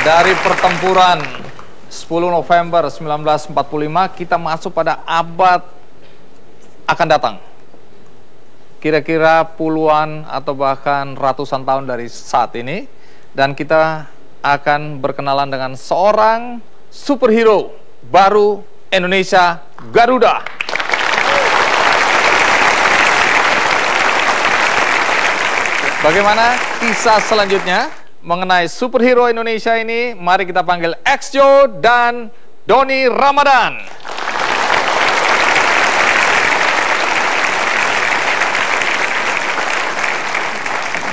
Dari pertempuran 10 November 1945 kita masuk pada abad akan datang. Kira-kira puluhan atau bahkan ratusan tahun dari saat ini. Dan kita akan berkenalan dengan seorang superhero baru Indonesia, Garuda. Bagaimana kisah selanjutnya mengenai superhero Indonesia ini? Mari kita panggil Exjo dan Doni Ramadan.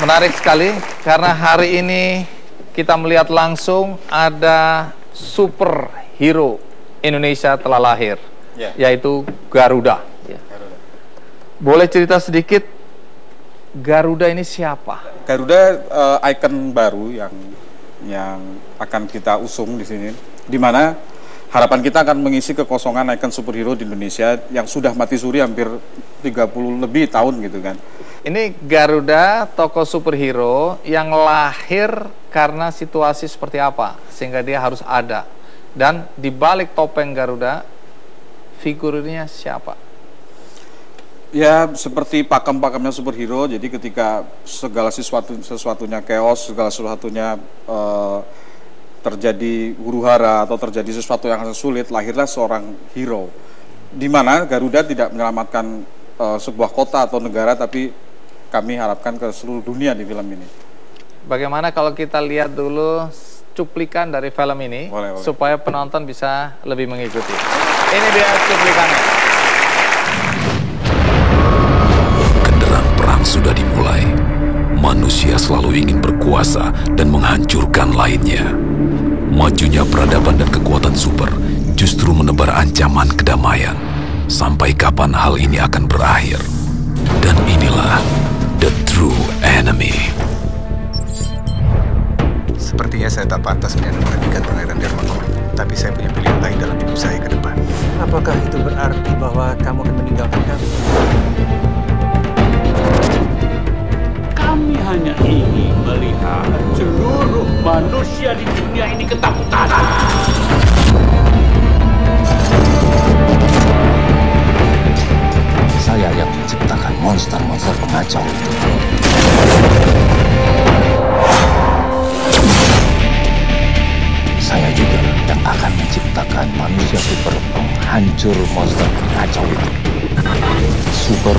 Menarik sekali karena hari ini kita melihat langsung ada superhero Indonesia telah lahir, yaitu Garuda. Boleh cerita sedikit, Garuda ini siapa? Garuda ikon baru yang akan kita usung di sini, di mana harapan kita akan mengisi kekosongan ikon superhero di Indonesia yang sudah mati suri hampir 30 lebih tahun gitu kan. Ini Garuda, tokoh superhero yang lahir karena situasi seperti apa sehingga dia harus ada. Dan di balik topeng Garuda, figurnya siapa? Ya, seperti pakem-pakemnya superhero. Jadi ketika segala sesuatunya chaos, segala sesuatunya terjadi huru-hara atau terjadi sesuatu yang sangat sulit, lahirlah seorang hero. Di mana Garuda tidak menyelamatkan sebuah kota atau negara, tapi kami harapkan ke seluruh dunia di film ini. Bagaimana kalau kita lihat dulu cuplikan dari film ini, boleh. Supaya penonton bisa lebih mengikuti. Ini dia cuplikannya. Sudah dimulai, manusia selalu ingin berkuasa dan menghancurkan lainnya. Majunya peradaban dan kekuatan super justru menebar ancaman kedamaian. Sampai kapan hal ini akan berakhir? Dan inilah the true enemy. Sepertinya saya tak pantas menyanyikan Pangeran Darmangola, tapi saya punya pilihan lain dalam hidup saya ke depan. Apakah itu berarti bahwa kamu akan meninggalkan kami? Kami hanya ingin melihat seluruh manusia di dunia ini ketakutan. Saya yang menciptakan monster-monster pengacau itu. Saya juga yang akan menciptakan manusia super penghancur monster pengacau itu. Super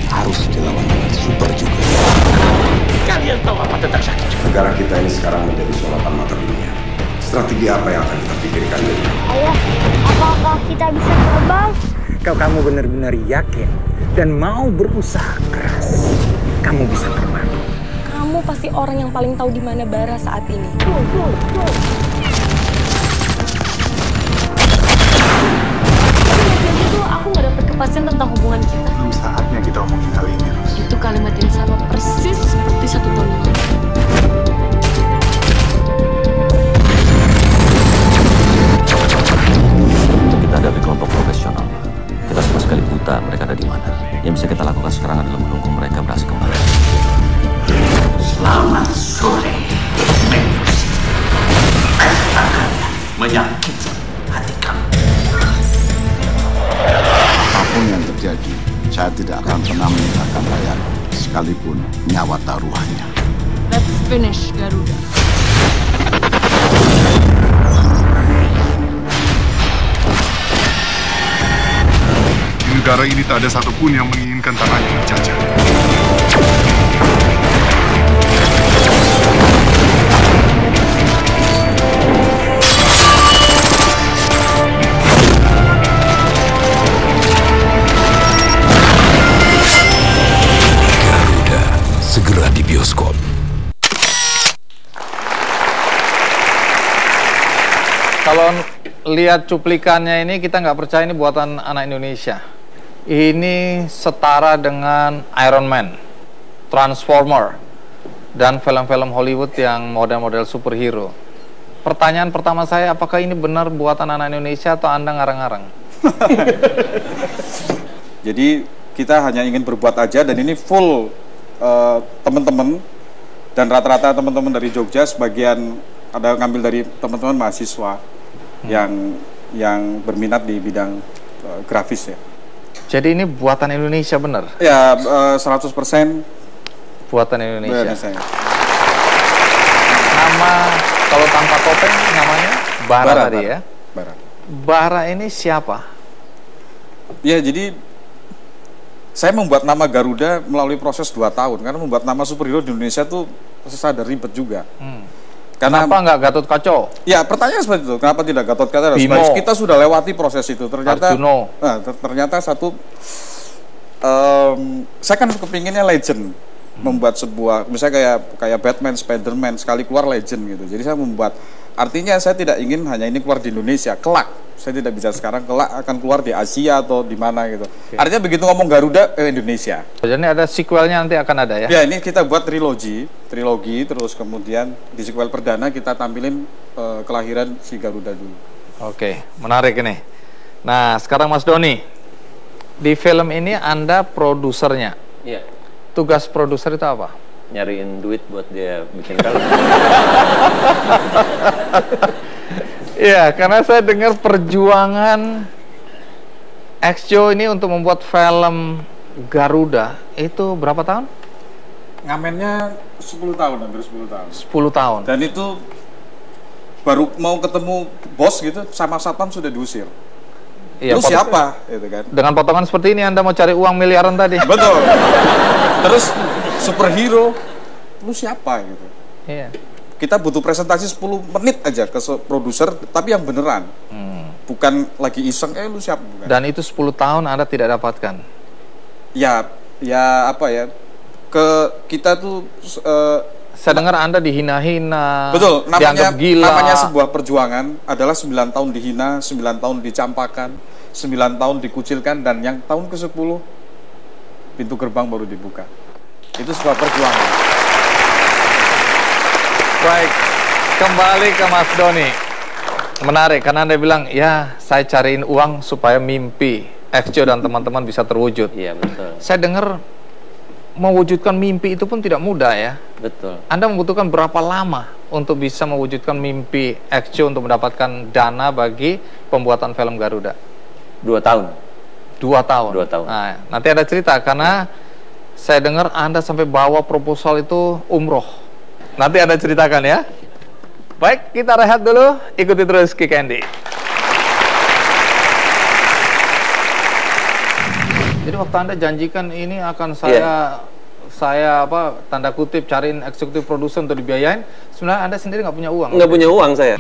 harus dilawan dengan super juga. Kalian tahu apa tentang sakit? Negara kita ini sekarang menjadi sorotan mata dunia. Strategi apa yang akan kita pikirkan dari ini? Ayah, apakah kita bisa terbang? Kamu benar-benar yakin dan mau berusaha keras, kamu bisa terbang. Kamu pasti orang yang paling tahu di mana Bara saat ini. Jadi tuh aku nggak dapat kepastian tentang hubungan kita. Belum saatnya kita omongin hal ini, Ros. Itu kalimat yang sama persis seperti 1 tahun yang lalu. Untuk kita hadapi kelompok profesional, kita sama sekali buta mereka ada di mana. Yang bisa kita lakukan sekarang adalah menunggu mereka berhasil kembali. Selamat sore, Medusa. Akan menyakiti hati kamu. Apapun yang terjadi, saya tidak akan pernah meninggalkan kalian, sekalipun nyawa taruhannya. Let's finish Garuda. Di negara ini tak ada satupun yang menginginkan tanahnya dijajah. Garuda segera di bioskop. Kalau lihat cuplikannya ini, kita nggak percaya ini buatan anak Indonesia. Ini setara dengan Iron Man, Transformer, dan film-film Hollywood yang model-model superhero. Pertanyaan pertama saya, apakah ini benar buatan anak Indonesia atau Anda ngarang-ngarang? Jadi kita hanya ingin berbuat aja, dan ini full teman-teman, dan rata-rata teman-teman dari Jogja, sebagian ada ngambil dari teman-teman mahasiswa yang berminat di bidang grafis ya. Jadi ini buatan Indonesia bener? Ya, 100% buatan Indonesia. Saya. Nama kalau tanpa topeng namanya Bara tadi ya? Bara. Bara ini siapa? Ya, jadi saya membuat nama Garuda melalui proses 2 tahun. Karena membuat nama superhero di Indonesia tuh ada ribet juga. Karena, kenapa nggak Gatot Kaca? Ya, pertanyaan seperti itu. Kenapa tidak Gatot Kaca? Kita sudah lewati proses itu. Ternyata, ternyata satu, saya kan kepinginnya legend. Membuat sebuah, misalnya kayak Batman, Spiderman, sekali keluar legend gitu. Jadi saya membuat, artinya saya tidak ingin hanya ini keluar di Indonesia, kelak. Saya tidak bisa sekarang, kelak akan keluar di Asia atau di mana gitu. Artinya begitu ngomong Garuda, Indonesia. Jadi ada sequelnya nanti akan ada ya? Ya, ini kita buat trilogi, terus kemudian di sequel perdana kita tampilin kelahiran si Garuda dulu. Oke, menarik ini. Nah, sekarang Mas Doni, di film ini Anda produsernya. Iya. Tugas produser itu apa? Nyariin duit buat dia bikin film. Iya, karena saya dengar perjuangan Exjo ini untuk membuat film Garuda itu berapa tahun? Ngamennya 10 tahun, hampir 10 tahun. 10 tahun. Dan itu baru mau ketemu bos gitu, sama satpam sudah diusir. Iya, lu siapa? Gitu kan. Dengan potongan seperti ini Anda mau cari uang miliaran tadi. Betul. Terus superhero, lu siapa gitu. Iya. Kita butuh presentasi 10 menit aja ke produser, tapi yang beneran. Bukan lagi iseng, lu siapa? Bukan. Dan itu 10 tahun Anda tidak dapatkan? Ya apa ya, kita tuh... saya dengar Anda dihina-hina, betul, dianggap gila. Namanya sebuah perjuangan adalah 9 tahun dihina, 9 tahun dicampakan, 9 tahun dikucilkan, dan yang tahun ke-10 pintu gerbang baru dibuka. Itu sebuah perjuangan. Baik, kembali ke Mas Doni. Menarik, karena Anda bilang, ya saya cariin uang supaya mimpi Exjo dan teman-teman bisa terwujud. Iya, betul. Saya dengar mewujudkan mimpi itu pun tidak mudah ya. Betul. Anda membutuhkan berapa lama untuk bisa mewujudkan mimpi Exjo untuk mendapatkan dana bagi pembuatan film Garuda? 2 tahun. 2 tahun? 2 tahun. Nah, nanti ada cerita, karena saya dengar Anda sampai bawa proposal itu umroh. Nanti Anda ceritakan ya. Baik, kita rehat dulu. Ikuti terus Ki Candy. Jadi waktu Anda janjikan ini akan saya tanda kutip cariin eksekutif produser untuk dibiayain, sebenarnya Anda sendiri nggak punya uang? Nggak punya uang saya.